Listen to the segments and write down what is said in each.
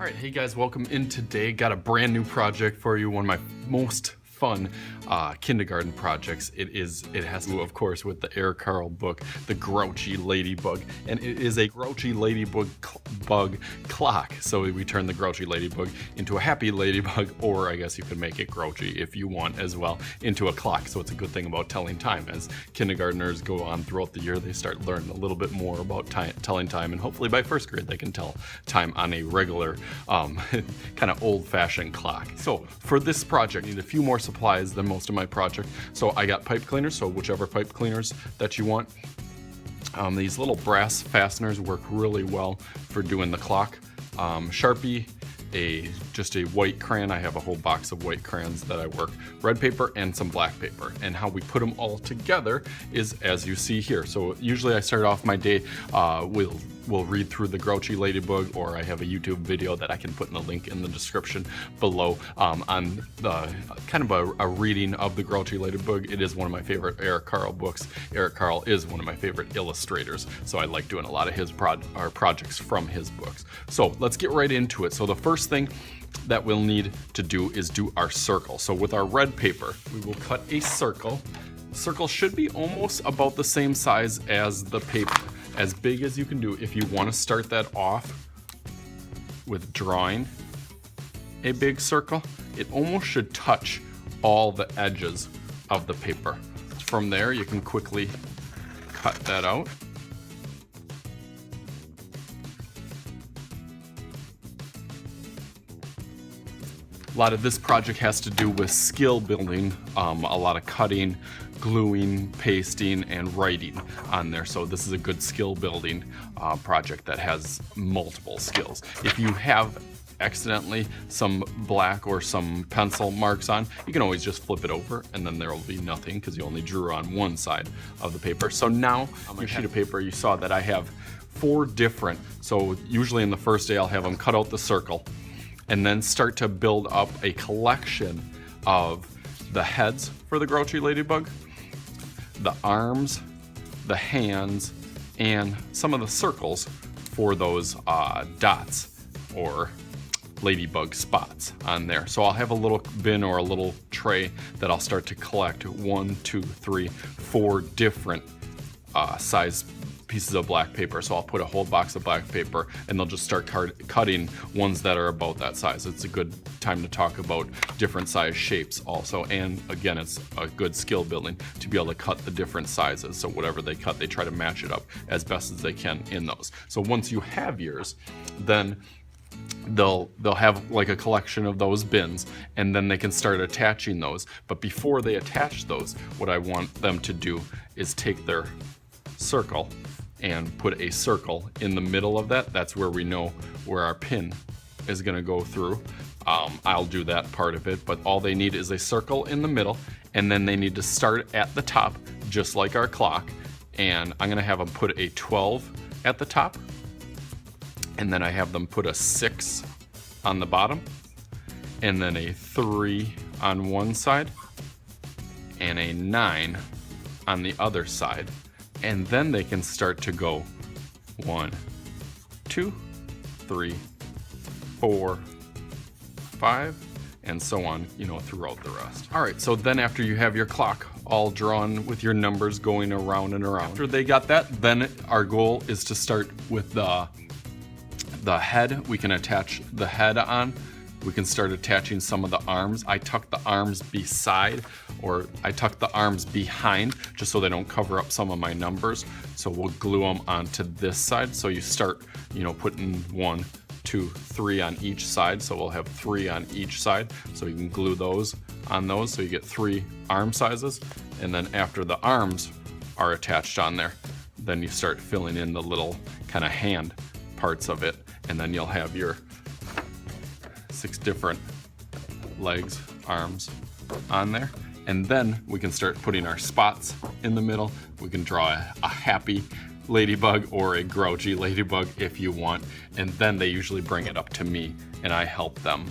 All right, hey guys, welcome in today. Got a brand new project for you, one of my most fun kindergarten projects. It has to do, of course, with the Carle book, The Grouchy Ladybug, and it is a Grouchy Ladybug bug clock. So we turn the Grouchy Ladybug into a happy ladybug, or I guess you could make it grouchy if you want as well, into a clock. So it's a good thing about telling time. As kindergartners go on throughout the year, they start learning a little bit more about telling time, and hopefully by first grade they can tell time on a regular kind of old-fashioned clock. So for this project, I need a few more supplies than most of my project. So I got pipe cleaners, so whichever pipe cleaners that you want. These little brass fasteners work really well for doing the clock. Sharpie, just a white crayon. I have a whole box of white crayons that I work. Red paper and some black paper. And how we put them all together is as you see here. So usually I start off my day, we'll read through the Grouchy Ladybug, or I have a YouTube video that I can put in the link in the description below on the kind of a reading of the Grouchy Ladybug. It is one of my favorite Carle books. Carle is one of my favorite illustrators, so I like doing a lot of his projects from his books. So let's get right into it. So the first thing that we'll need to do is do our circle. So with our red paper, we will cut a circle. The circle should be almost about the same size as the paper, as big as you can do. If you want to start that off with drawing a big circle, it almost should touch all the edges of the paper. From there, you can quickly cut that out. A lot of this project has to do with skill building, a lot of cutting, gluing, pasting, and writing on there. So this is a good skill building project that has multiple skills. If you have accidentally some black or some pencil marks on, you can always just flip it over and then there will be nothing because you only drew on one side of the paper. So now on my sheet of paper, you saw that I have 4 different. So usually in the first day, I'll have them cut out the circle and then start to build up a collection of the heads for the Grouchy Ladybug, the arms, the hands, and some of the circles for those dots or ladybug spots on there. So I'll have a little bin or a little tray that I'll start to collect 1, 2, 3, 4 different size pieces of black paper. So I'll put a whole box of black paper and they'll just start cutting ones that are about that size. It's a good time to talk about different size shapes also. And again, it's a good skill building to be able to cut the different sizes. So whatever they cut, they try to match it up as best as they can in those. So once you have yours, then they'll have like a collection of those bins, and then they can start attaching those. But before they attach those, what I want them to do is take their circle and put a circle in the middle of that. That's where we know where our pin is going to go through. I'll do that part of it, but all they need is a circle in the middle, and then they need to start at the top, just like our clock. And I'm going to have them put a 12 at the top, and then I have them put a 6 on the bottom, and then a 3 on one side, and a 9 on the other side. And then they can start to go 1, 2, 3, 4, 5, and so on, throughout the rest. All right, so then after you have your clock all drawn with your numbers going around and around, after they got that, then our goal is to start with the head. We can attach the head on. We can start attaching some of the arms. I tuck the arms beside, or I tuck the arms behind, just so they don't cover up some of my numbers. So we'll glue them onto this side. So you start, putting 1, 2, 3 on each side. So we'll have 3 on each side. So you can glue those on those. So you get 3 arm sizes. And then after the arms are attached on there, then you start filling in the little kind of hand parts of it. And then you'll have your 6 different legs, arms on there. And then we can start putting our spots in the middle. We can draw a happy ladybug or a grouchy ladybug if you want. And then they usually bring it up to me and I help them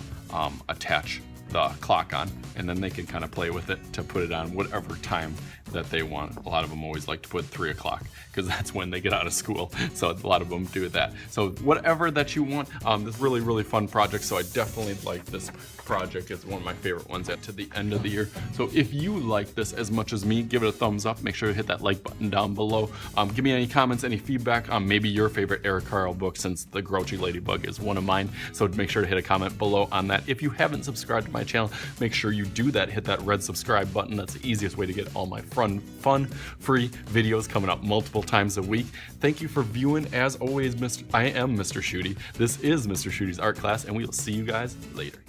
attach the clock on, and then they can kind of play with it to put it on whatever time that they want. A lot of them always like to put 3 o'clock because that's when they get out of school. So a lot of them do that. So whatever that you want, this really, really fun project. So I definitely like this project. It's one of my favorite ones to the end of the year. So if you like this as much as me, give it a thumbs up. Make sure to hit that like button down below. Give me any comments, any feedback on maybe your favorite Eric Carle book, since the Grouchy Ladybug is one of mine. So make sure to hit a comment below on that. If you haven't subscribed to my channel, make sure you do that. Hit that red subscribe button. That's the easiest way to get all my fun, free videos coming up multiple times a week. Thank you for viewing. As always, I am Mr. Schuette. This is Mr. Schuette's Art Class, and we'll see you guys later.